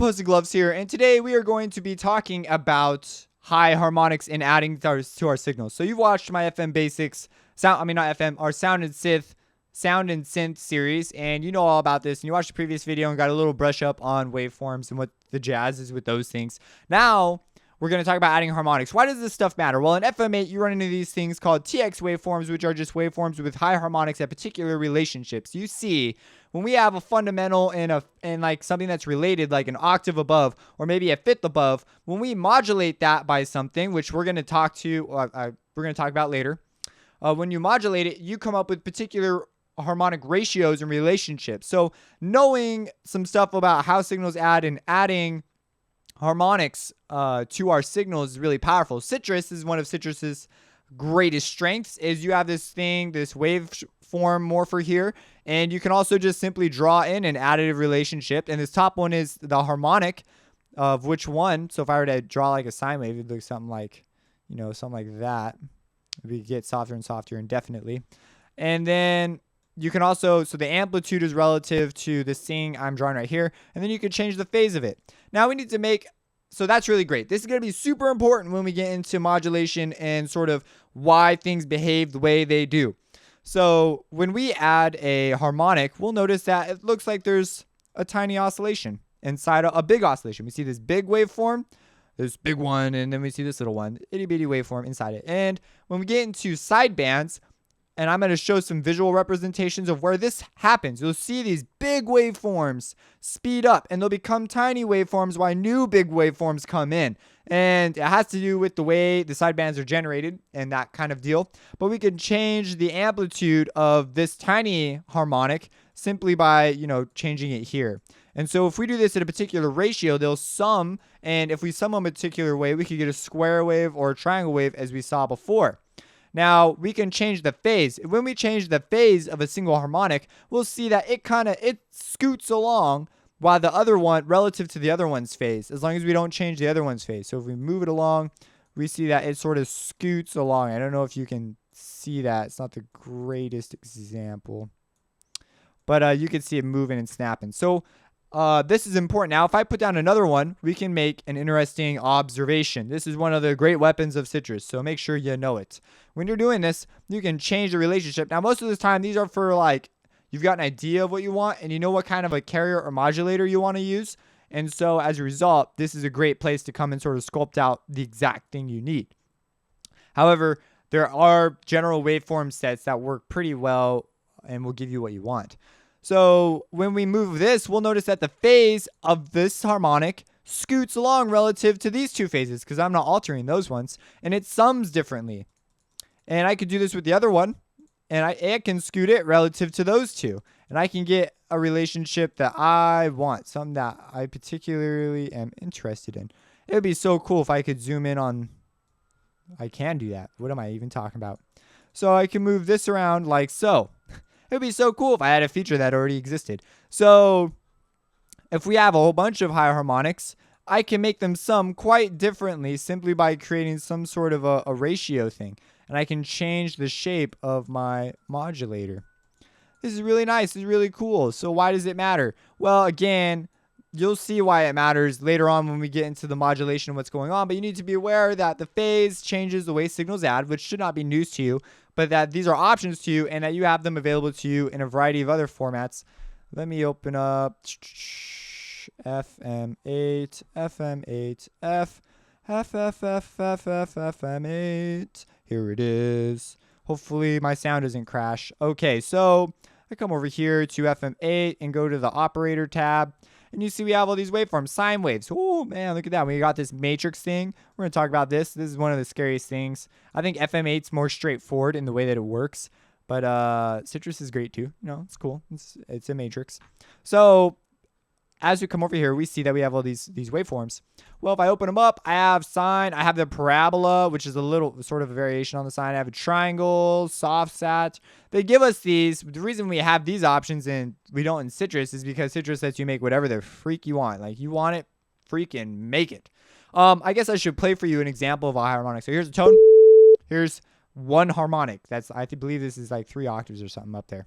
Posted Gloves here, and today we are going to be talking about high harmonics and adding to our signals. So you've watched my FM Basics, our Sound and Synth series, and you know all about this, and you watched the previous video and got a little brush up on waveforms and what the jazz is with those things. Now, we're going to talk about adding harmonics. Why does this stuff matter? Well, in FM8, you run into these things called TX waveforms, which are just waveforms with high harmonics at particular relationships. You see, when we have a fundamental and like something that's related, like an octave above or maybe a fifth above, when we modulate that by something, which we're going to talk about later, when you modulate it, you come up with particular harmonic ratios and relationships. So knowing some stuff about how signals add and adding harmonics to our signals is really powerful. Citrus is one of Citrus's greatest strengths is you have this waveform morpher here, and you can also just simply draw in an additive relationship. And this top one is the harmonic of which one. So if I were to draw like a sine wave, it'd look something like, something like that. We get softer and softer indefinitely. And then you can also, so the amplitude is relative to this thing I'm drawing right here, and then you can change the phase of it. Now we need to so that's really great. This is going to be super important when we get into modulation and sort of why things behave the way they do. So when we add a harmonic, we'll notice that it looks like there's a tiny oscillation inside a big oscillation. We see this big waveform, this big one, and then we see this little one, itty bitty waveform inside it. And when we get into sidebands, and I'm going to show some visual representations of where this happens. You'll see these big waveforms speed up, and they'll become tiny waveforms while new big waveforms come in. And it has to do with the way the sidebands are generated and that kind of deal. But we can change the amplitude of this tiny harmonic simply by, changing it here. And so if we do this at a particular ratio, they'll sum. And if we sum them a particular way, we could get a square wave or a triangle wave as we saw before. Now, we can change the phase. When we change the phase of a single harmonic, we'll see that it scoots along while the other one, relative to the other one's phase, as long as we don't change the other one's phase. So if we move it along, we see that it sort of scoots along. I don't know if you can see that. It's not the greatest example, but you can see it moving and snapping. So this is important. Now, if I put down another one, we can make an interesting observation. This is one of the great weapons of Citrus, so make sure you know it. When you're doing this, you can change the relationship. Now, most of the time, these are for you've got an idea of what you want, and you know what kind of a carrier or modulator you want to use. And so, as a result, this is a great place to come and sort of sculpt out the exact thing you need. However, there are general waveform sets that work pretty well and will give you what you want. So when we move this, we'll notice that the phase of this harmonic scoots along relative to these two phases because I'm not altering those ones, and it sums differently. And I could do this with the other one, and I can scoot it relative to those two, and I can get a relationship that I want, something that I particularly am interested in. It would be so cool if I could zoom in on. I can do that. What am I even talking about? So I can move this around like so. It would be so cool if I had a feature that already existed. So if we have a whole bunch of high harmonics, I can make them sum quite differently simply by creating some sort of a ratio thing. And I can change the shape of my modulator. This is really nice. This is really cool. So why does it matter? Well, again, you'll see why it matters later on when we get into the modulation and what's going on. But you need to be aware that the phase changes the way signals add, which should not be news to you, but that these are options to you and that you have them available to you in a variety of other formats. Let me open up FM8, FM8, FM8. Here it is. Hopefully my sound doesn't crash. Okay, so I come over here to FM8 and go to the operator tab. And you see we have all these waveforms, sine waves. Oh, man, look at that. We got this matrix thing. We're going to talk about this. This is one of the scariest things. I think FM8's more straightforward in the way that it works. But Citrus is great, too. It's cool. It's a matrix. So as we come over here, we see that we have all these waveforms. Well, if I open them up, I have sine. I have the parabola, which is a little sort of a variation on the sine. I have a triangle, soft sat. They give us these. The reason we have these options and we don't in Citrus is because Citrus lets you make whatever the freak you want. Like, you want it, freaking make it. I guess I should play for you an example of a harmonic. So here's a tone. Here's one harmonic. I believe this is like 3 octaves or something up there.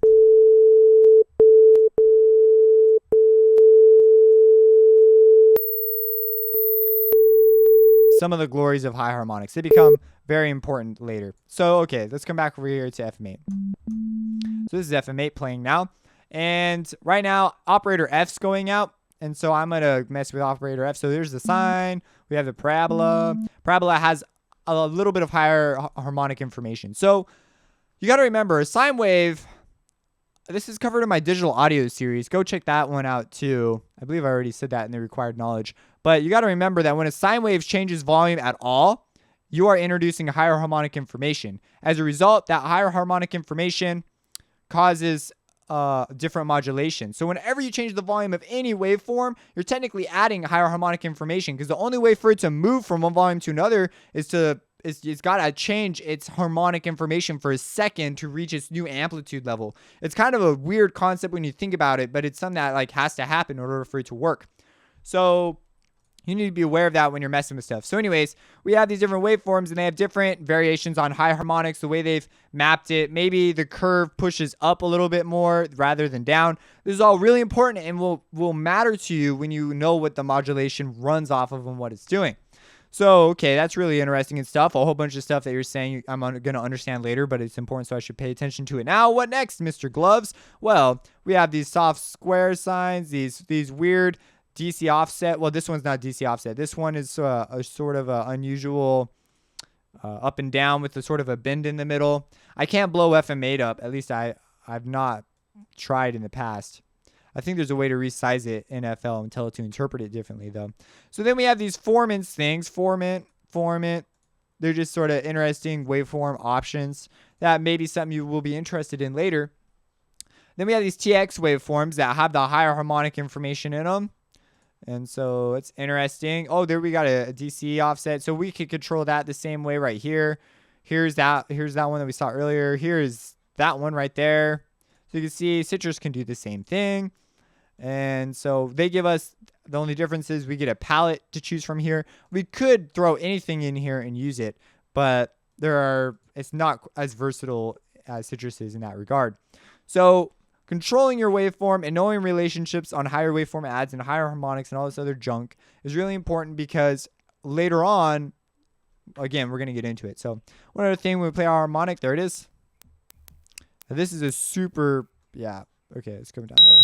some of the glories of high harmonics. They become very important later. So, okay, let's come back over here to FM8. So this is FM8 playing now. And right now, operator F's going out. And so I'm going to mess with operator F. So there's the sine. We have the parabola. Parabola has a little bit of higher harmonic information. So you got to remember, a sine wave, this is covered in my digital audio series. Go check that one out too. I believe I already said that in the required knowledge. But you got to remember that when a sine wave changes volume at all, you are introducing higher harmonic information. As a result, that higher harmonic information causes different modulation. So whenever you change the volume of any waveform, you're technically adding higher harmonic information, because the only way for it to move from one volume to another is it's got to change its harmonic information for a second to reach its new amplitude level. It's kind of a weird concept when you think about it, but it's something that like has to happen in order for it to work. So you need to be aware of that when you're messing with stuff. So anyways, we have these different waveforms, and they have different variations on high harmonics, the way they've mapped it. Maybe the curve pushes up a little bit more rather than down. This is all really important and will matter to you when you know what the modulation runs off of and what it's doing. So, okay, that's really interesting and stuff. A whole bunch of stuff that you're saying I'm going to understand later, but it's important, so I should pay attention to it now. What next, Mr. Gloves? Well, we have these soft square signs, these weird DC offset. Well, this one's not DC offset. This one is a sort of a unusual up and down with a sort of a bend in the middle. I can't blow FM8 up. At least I've not tried in the past. I think there's a way to resize it in FL and tell it to interpret it differently, though. So then we have these formant things. Formant. They're just sort of interesting waveform options that may be something you will be interested in later. Then we have these TX waveforms that have the higher harmonic information in them. And so it's interesting. Oh, there we got a DC offset. So we could control that the same way right here. Here's that one that we saw earlier. Here's that one right there. So you can see Citrus can do the same thing. And so they give us, the only difference is we get a palette to choose from here. We could throw anything in here and use it, but it's not as versatile as Citrus is in that regard. So controlling your waveform and knowing relationships on higher waveform adds and higher harmonics and all this other junk is really important, because later on, again, we're going to get into it. So one other thing, when we play our harmonic, there it is. This is a super, yeah, okay, it's coming down lower.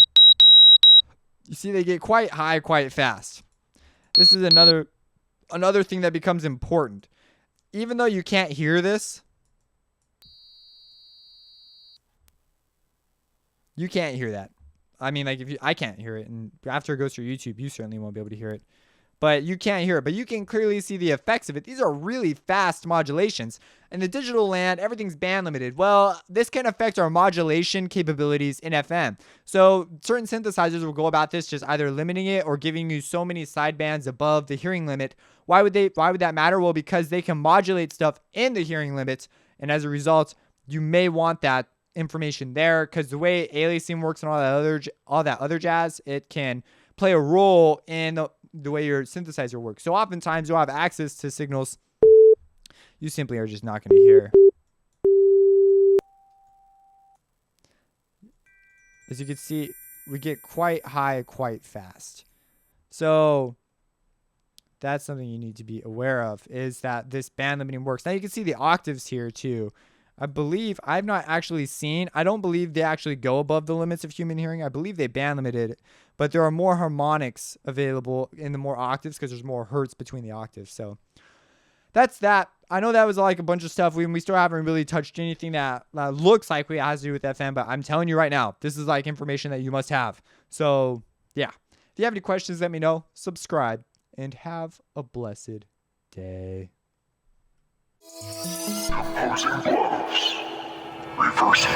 You see they get quite high quite fast. This is another thing that becomes important. Even though you can't hear this, you can't hear that. I mean, like, I can't hear it, and after it goes through YouTube, you certainly won't be able to hear it. But you can't hear it, but you can clearly see the effects of it. These are really fast modulations. In the digital land, everything's band limited. Well, this can affect our modulation capabilities in FM. So certain synthesizers will go about this just either limiting it or giving you so many sidebands above the hearing limit. Why would that matter? Well, because they can modulate stuff in the hearing limits, and as a result, you may want that information there, because the way aliasing works and all that other jazz, it can play a role in the way your synthesizer works. So oftentimes you'll have access to signals you simply are just not going to hear. As you can see, we get quite high quite fast. So that's something you need to be aware of, is that this band limiting works. Now you can see the octaves here too. I believe, I've not actually seen, I don't believe they actually go above the limits of human hearing. I believe they band limited, but there are more harmonics available in the more octaves because there's more hertz between the octaves. So that's that. I know that was like a bunch of stuff. We still haven't really touched anything that looks like it has to do with FM, but I'm telling you right now, this is like information that you must have. So yeah, if you have any questions, let me know. Subscribe and have a blessed day. Opposing gloves. Reversing.